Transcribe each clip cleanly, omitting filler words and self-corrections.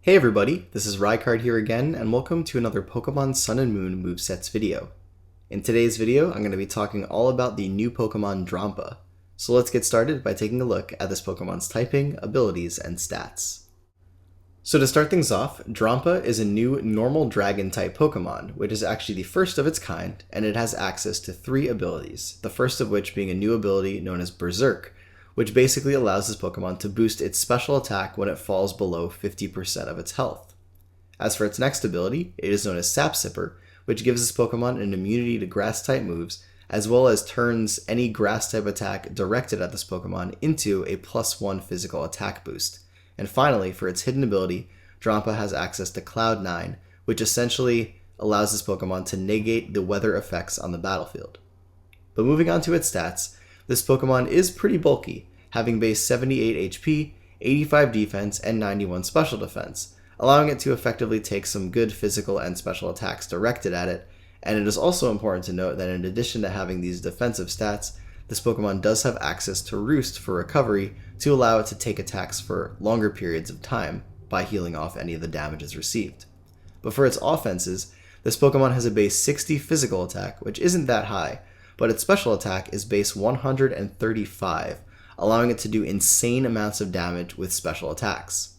Hey everybody, this is Rykard here again, and welcome to another Pokemon Sun and Moon Movesets video. In today's video, I'm going to be talking all about the new Pokemon Drampa. So let's get started by taking a look at this Pokemon's typing, abilities, and stats. So to start things off, Drampa is a new normal Dragon-type Pokemon, which is actually the first of its kind, and it has access to 3 abilities, the first of which being a new ability known as Berserk, which basically allows this Pokemon to boost its special attack when it falls below 50% of its health. As for its next ability, it is known as Sap Sipper, which gives this Pokemon an immunity to Grass-type moves, as well as turns any Grass-type attack directed at this Pokemon into a +1 physical attack boost. And finally, for its hidden ability, Drampa has access to Cloud 9, which essentially allows this Pokemon to negate the weather effects on the battlefield. But moving on to its stats, this Pokemon is pretty bulky, having base 78 HP, 85 defense, and 91 special defense, allowing it to effectively take some good physical and special attacks directed at it. And it is also important to note that in addition to having these defensive stats, this Pokemon does have access to Roost for recovery to allow it to take attacks for longer periods of time by healing off any of the damages received. But for its offenses, this Pokemon has a base 60 physical attack, which isn't that high, but its special attack is base 135, allowing it to do insane amounts of damage with special attacks.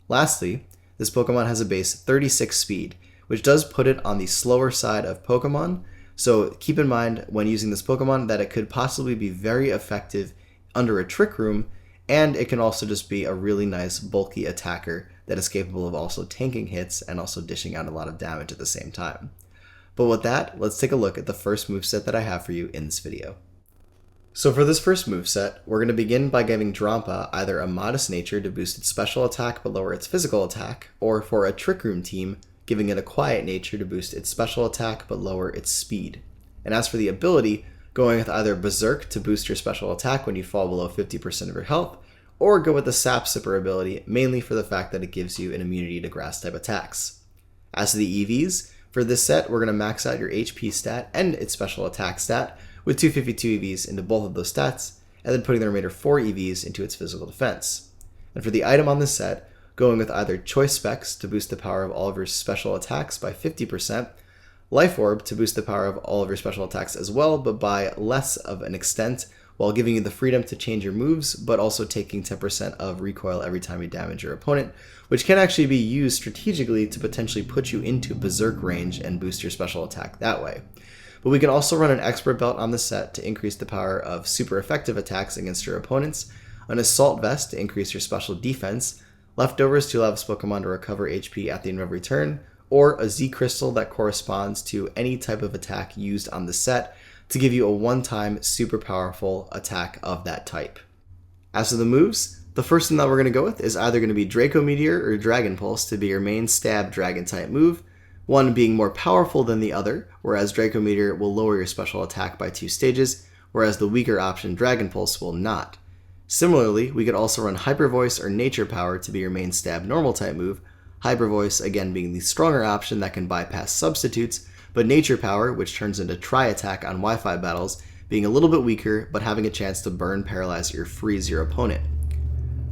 Lastly, this Pokemon has a base 36 speed, which does put it on the slower side of Pokemon, so keep in mind when using this Pokemon that it could possibly be very effective under a Trick Room, and it can also just be a really nice bulky attacker that is capable of also tanking hits and also dishing out a lot of damage at the same time. But with that, let's take a look at the first moveset that I have for you in this video. So for this first moveset, we're going to begin by giving Drampa either a Modest Nature to boost its special attack but lower its physical attack, or for a Trick Room team, giving it a Quiet Nature to boost its special attack but lower its speed. And as for the ability, going with either Berserk to boost your special attack when you fall below 50% of your health, or go with the Sap Sipper ability, mainly for the fact that it gives you an immunity to Grass-type attacks. As to the EVs, for this set, we're going to max out your HP stat and its special attack stat with 252 EVs into both of those stats, and then putting the remainder 4 EVs into its physical defense. And for the item on this set, going with either Choice Specs to boost the power of all of your special attacks by 50%, Life Orb to boost the power of all of your special attacks as well, but by less of an extent, while giving you the freedom to change your moves, but also taking 10% of recoil every time you damage your opponent, which can actually be used strategically to potentially put you into Berserk range and boost your special attack that way. But we can also run an Expert Belt on the set to increase the power of super effective attacks against your opponents, an Assault Vest to increase your special defense, Leftovers to allow this Pokemon to recover HP at the end of every turn, or a Z Crystal that corresponds to any type of attack used on the set to give you a one-time super powerful attack of that type. As for the moves, the first thing that we're going to go with is either going to be Draco Meteor or Dragon Pulse to be your main stab dragon type move, one being more powerful than the other, whereas Draco Meteor will lower your special attack by 2 stages, whereas the weaker option Dragon Pulse will not. Similarly, we could also run Hyper Voice or Nature Power to be your main stab normal type move, Hyper Voice again being the stronger option that can bypass substitutes, but Nature Power, which turns into Tri-Attack on Wi-Fi battles, being a little bit weaker, but having a chance to burn, paralyze, or freeze your opponent.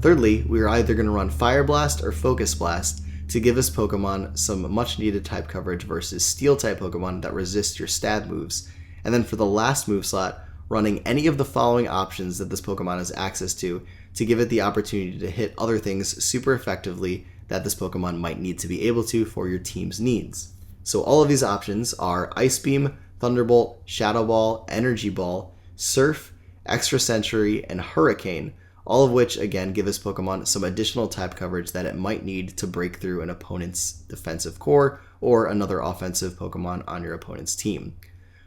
Thirdly, we are either going to run Fire Blast or Focus Blast to give this Pokemon some much needed type coverage versus Steel-type Pokemon that resist your stab moves. And then for the last move slot, running any of the following options that this Pokemon has access to give it the opportunity to hit other things super effectively that this Pokemon might need to be able to for your team's needs. So all of these options are Ice Beam, Thunderbolt, Shadow Ball, Energy Ball, Surf, Extra Century, and Hurricane, all of which again give this Pokemon some additional type coverage that it might need to break through an opponent's defensive core or another offensive Pokemon on your opponent's team.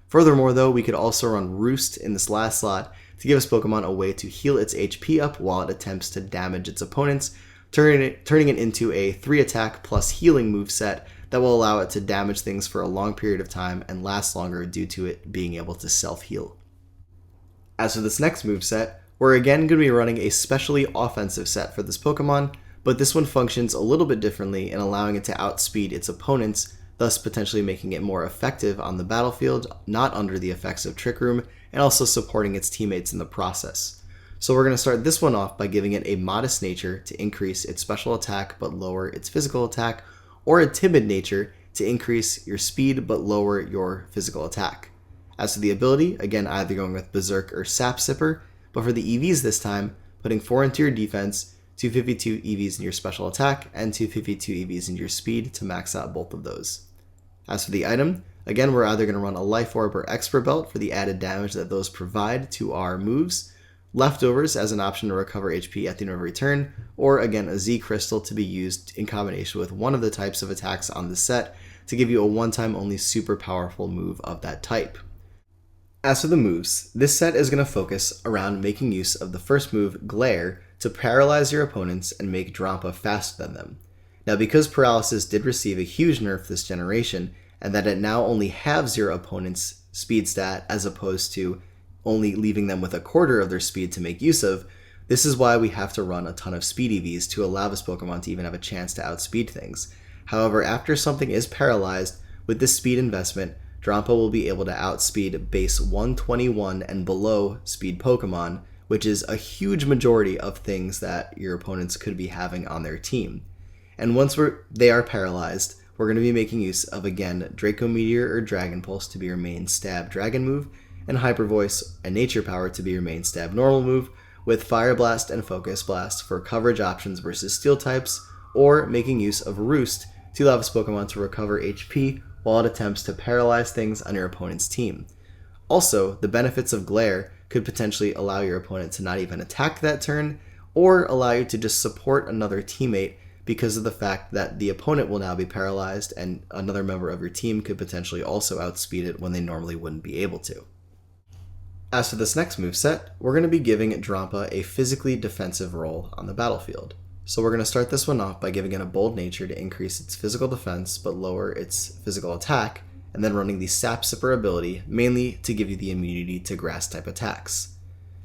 Furthermore though, we could also run Roost in this last slot to give this Pokemon a way to heal its HP up while it attempts to damage its opponents, turning it into a 3-attack plus healing moveset that will allow it to damage things for a long period of time and last longer due to it being able to self-heal. As for this next moveset, we're again going to be running a specially offensive set for this Pokemon, but this one functions a little bit differently in allowing it to outspeed its opponents, thus potentially making it more effective on the battlefield, not under the effects of Trick Room, and also supporting its teammates in the process. So we're going to start this one off by giving it a modest nature to increase its special attack but lower its physical attack, or a timid nature to increase your speed but lower your physical attack. As for the ability, again either going with Berserk or Sap Sipper, but for the EVs this time, putting 4 into your defense, 252 EVs in your special attack, and 252 EVs in your speed to max out both of those. As for the item, again we're either going to run a Life Orb or Expert Belt for the added damage that those provide to our moves, Leftovers as an option to recover HP at the end of every turn, or again a Z Crystal to be used in combination with one of the types of attacks on the set to give you a one-time only super powerful move of that type. As for the moves, this set is going to focus around making use of the first move, Glare, to paralyze your opponents and make Drampa faster than them. Now because Paralysis did receive a huge nerf this generation, and that it now only halves your opponent's speed stat as opposed to only leaving them with a quarter of their speed to make use of, this is why we have to run a ton of speed EVs to allow this Pokemon to even have a chance to outspeed things. However, after something is paralyzed, with this speed investment, Drampa will be able to outspeed base 121 and below speed Pokemon, which is a huge majority of things that your opponents could be having on their team. And once they are paralyzed, we're going to be making use of, again, Draco Meteor or Dragon Pulse to be your main stab dragon move, and Hyper Voice and Nature Power to be your main stab normal move, with Fire Blast and Focus Blast for coverage options versus Steel types, or making use of Roost to allow this Pokemon to recover HP while it attempts to paralyze things on your opponent's team. Also, the benefits of Glare could potentially allow your opponent to not even attack that turn, or allow you to just support another teammate because of the fact that the opponent will now be paralyzed and another member of your team could potentially also outspeed it when they normally wouldn't be able to. As for this next moveset, we're going to be giving Drampa a physically defensive role on the battlefield. So we're going to start this one off by giving it a bold nature to increase its physical defense but lower its physical attack, and then running the Sap Sipper ability mainly to give you the immunity to grass type attacks.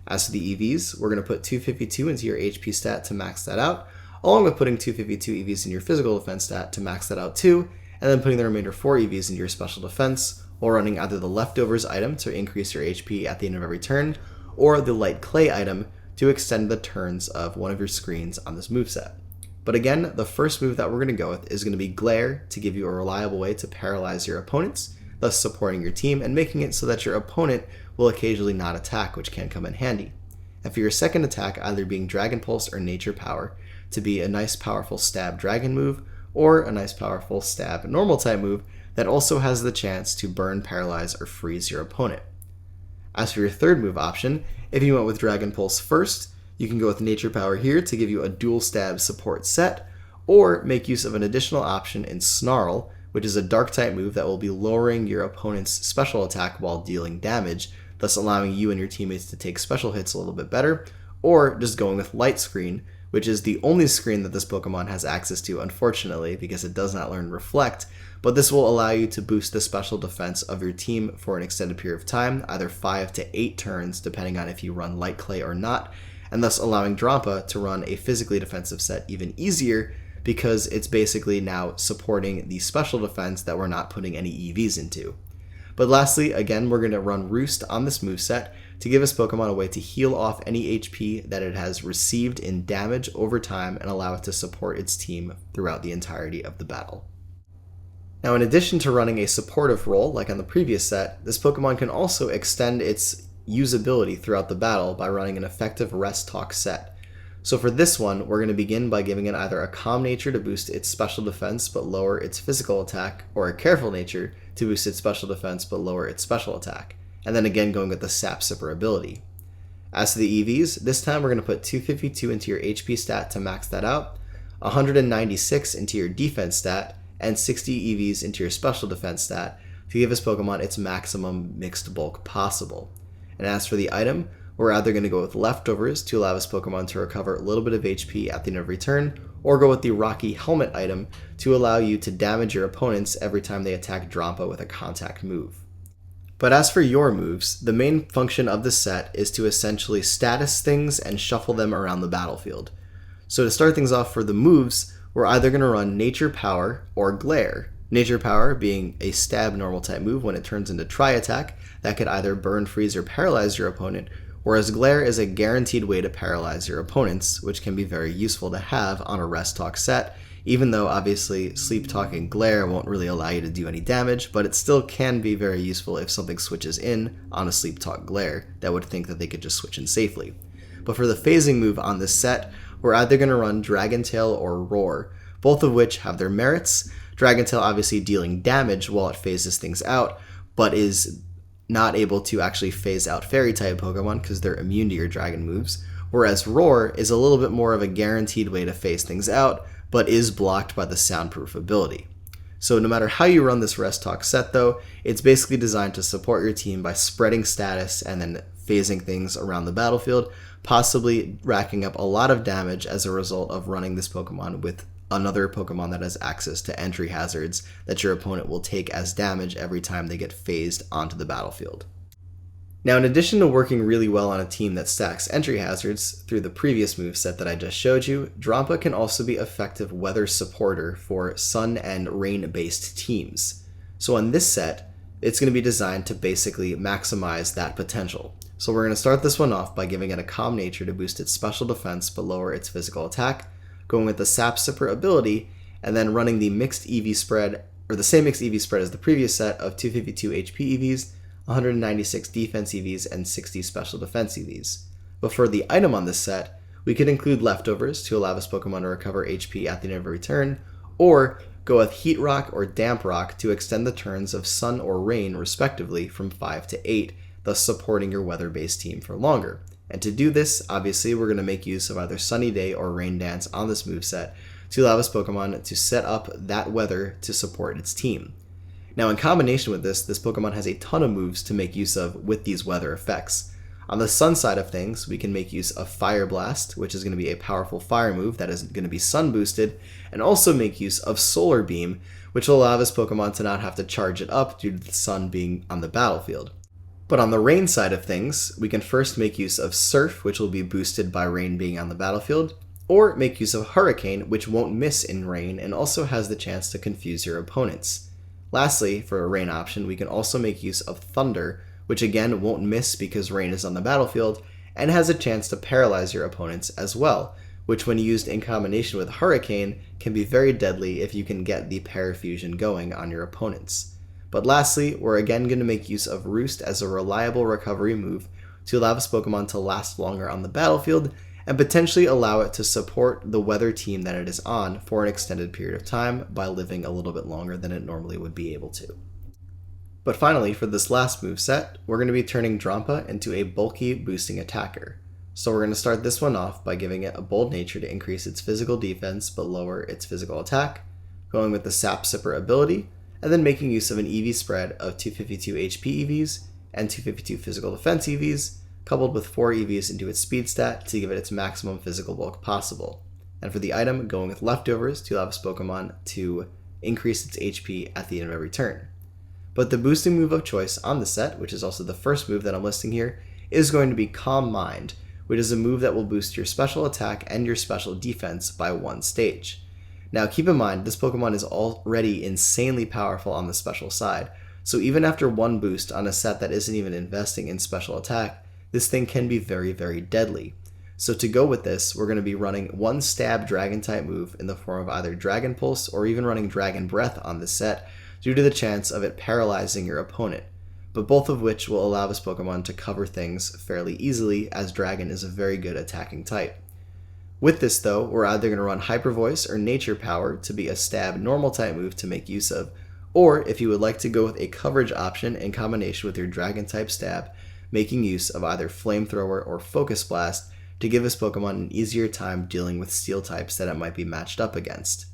As for the EVs, we're going to put 252 into your HP stat to max that out, along with putting 252 EVs in your physical defense stat to max that out too, and then putting the remainder 4 EVs into your special defense, while running either the Leftovers item to increase your HP at the end of every turn, or the Light Clay item to extend the turns of one of your screens on this moveset. But again, the first move that we're going to go with is going to be Glare to give you a reliable way to paralyze your opponents, thus supporting your team and making it so that your opponent will occasionally not attack, which can come in handy. And for your second attack, either being Dragon Pulse or Nature Power, to be a nice powerful stab dragon move, or a nice powerful stab normal type move that also has the chance to burn, paralyze, or freeze your opponent. As for your third move option, if you went with Dragon Pulse first, you can go with Nature Power here to give you a dual stab support set, or make use of an additional option in Snarl, which is a dark type move that will be lowering your opponent's special attack while dealing damage, thus allowing you and your teammates to take special hits a little bit better, or just going with Light Screen, which is the only screen that this Pokemon has access to, unfortunately, because it does not learn Reflect, but this will allow you to boost the special defense of your team for an extended period of time, either 5 to 8 turns, depending on if you run Light Clay or not, and thus allowing Drampa to run a physically defensive set even easier, because it's basically now supporting the special defense that we're not putting any EVs into. But lastly, again, we're going to run Roost on this moveset to give this Pokemon a way to heal off any HP that it has received in damage over time and allow it to support its team throughout the entirety of the battle. Now, in addition to running a supportive role like on the previous set, this Pokemon can also extend its usability throughout the battle by running an effective Rest Talk set. So for this one, we're going to begin by giving it either a Calm Nature to boost its special defense but lower its physical attack, or a Careful Nature to boost its special defense but lower its special attack, and then again going with the Sap Sipper ability. As to the EVs, this time we're going to put 252 into your HP stat to max that out, 196 into your defense stat, and 60 EVs into your special defense stat to give this Pokemon its maximum mixed bulk possible. And as for the item, we're either going to go with Leftovers to allow this Pokemon to recover a little bit of HP at the end of every turn, or go with the Rocky Helmet item to allow you to damage your opponents every time they attack Drampa with a contact move. But as for your moves, the main function of the set is to essentially status things and shuffle them around the battlefield. So to start things off for the moves, we're either going to run Nature Power or Glare. Nature Power being a stab normal type move when it turns into Tri-Attack that could either burn, freeze, or paralyze your opponent, whereas Glare is a guaranteed way to paralyze your opponents, which can be very useful to have on a Rest Talk set, even though obviously Sleep Talk and Glare won't really allow you to do any damage, but it still can be very useful if something switches in on a Sleep Talk Glare that would think that they could just switch in safely. But for the phasing move on this set, we're either going to run Dragon Tail or Roar, both of which have their merits. Dragon Tail obviously dealing damage while it phases things out, but is not able to actually phase out Fairy-type Pokemon because they're immune to your Dragon moves, whereas Roar is a little bit more of a guaranteed way to phase things out, but is blocked by the Soundproof ability. So no matter how you run this Rest Talk set though, it's basically designed to support your team by spreading status and then phasing things around the battlefield, possibly racking up a lot of damage as a result of running this Pokemon with another Pokemon that has access to entry hazards that your opponent will take as damage every time they get phased onto the battlefield. Now, in addition to working really well on a team that stacks entry hazards through the previous moveset that I just showed you, Drampa can also be effective weather supporter for sun and rain-based teams. So on this set, it's going to be designed to basically maximize that potential. So we're going to start this one off by giving it a Calm Nature to boost its special defense but lower its physical attack, going with the Sap Sipper ability, and then running the mixed EV spread, or the same mixed EV spread as the previous set of 252 HP EVs, 196 defense EVs, and 60 special defense EVs. But for the item on this set, we could include Leftovers to allow this Pokemon to recover HP at the end of every turn, or go with Heat Rock or Damp Rock to extend the turns of Sun or Rain respectively from 5 to 8, thus supporting your weather-based team for longer. And to do this, obviously, we're going to make use of either Sunny Day or Rain Dance on this moveset to allow this Pokemon to set up that weather to support its team. Now, in combination with this Pokemon has a ton of moves to make use of with these weather effects. On the Sun side of things, we can make use of Fire Blast, which is going to be a powerful fire move that is going to be sun boosted, and also make use of Solar Beam, which will allow this Pokemon to not have to charge it up due to the sun being on the battlefield. But on the rain side of things, we can first make use of Surf, which will be boosted by rain being on the battlefield, or make use of Hurricane, which won't miss in rain and also has the chance to confuse your opponents. Lastly, for a rain option, we can also make use of Thunder, which again won't miss because rain is on the battlefield, and has a chance to paralyze your opponents as well, which when used in combination with Hurricane can be very deadly if you can get the Parafusion going on your opponents. But lastly, we're again going to make use of Roost as a reliable recovery move to allow this Pokemon to last longer on the battlefield and potentially allow it to support the weather team that it is on for an extended period of time by living a little bit longer than it normally would be able to. But finally, for this last moveset, we're going to be turning Drampa into a bulky boosting attacker. So we're going to start this one off by giving it a Bold Nature to increase its physical defense but lower its physical attack, going with the Sap Sipper ability, and then making use of an EV spread of 252 HP EVs and 252 physical defense EVs, coupled with 4 EVs into its speed stat to give it its maximum physical bulk possible. And for the item, going with Leftovers to allow this Pokemon to increase its HP at the end of every turn. But the boosting move of choice on the set, which is also the first move that I'm listing here, is going to be Calm Mind, which is a move that will boost your special attack and your special defense by 1 stage. Now keep in mind, this Pokemon is already insanely powerful on the special side, so even after 1 boost on a set that isn't even investing in special attack, this thing can be very, very deadly. So to go with this, we're going to be running 1 stab dragon type move in the form of either Dragon Pulse or even running Dragon Breath on this set due to the chance of it paralyzing your opponent, but both of which will allow this Pokemon to cover things fairly easily as Dragon is a very good attacking type. With this though, we're either going to run Hyper Voice or Nature Power to be a stab normal type move to make use of, or if you would like to go with a coverage option in combination with your Dragon type stab, making use of either Flamethrower or Focus Blast to give this Pokemon an easier time dealing with Steel types that it might be matched up against.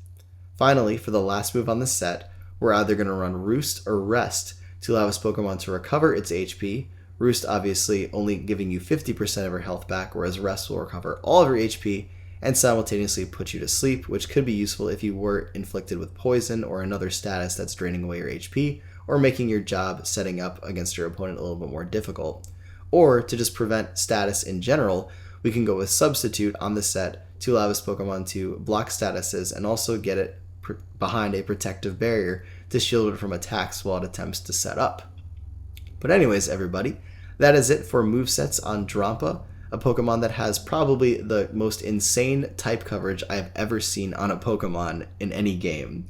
Finally, for the last move on this set, we're either going to run Roost or Rest to allow this Pokemon to recover its HP, Roost obviously only giving you 50% of your health back, whereas Rest will recover all of your HP and simultaneously put you to sleep, which could be useful if you were inflicted with poison or another status that's draining away your HP, or making your job setting up against your opponent a little bit more difficult. Or to just prevent status in general, we can go with Substitute on the set to allow this Pokemon to block statuses and also get it behind a protective barrier to shield it from attacks while it attempts to set up. But anyways, everybody, That is it for movesets on Drampa, a Pokemon that has probably the most insane type coverage I have ever seen on a Pokemon in any game.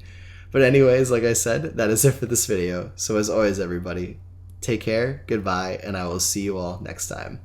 But anyways, like I said, that is it for this video. So as always, everybody, take care, goodbye, and I will see you all next time.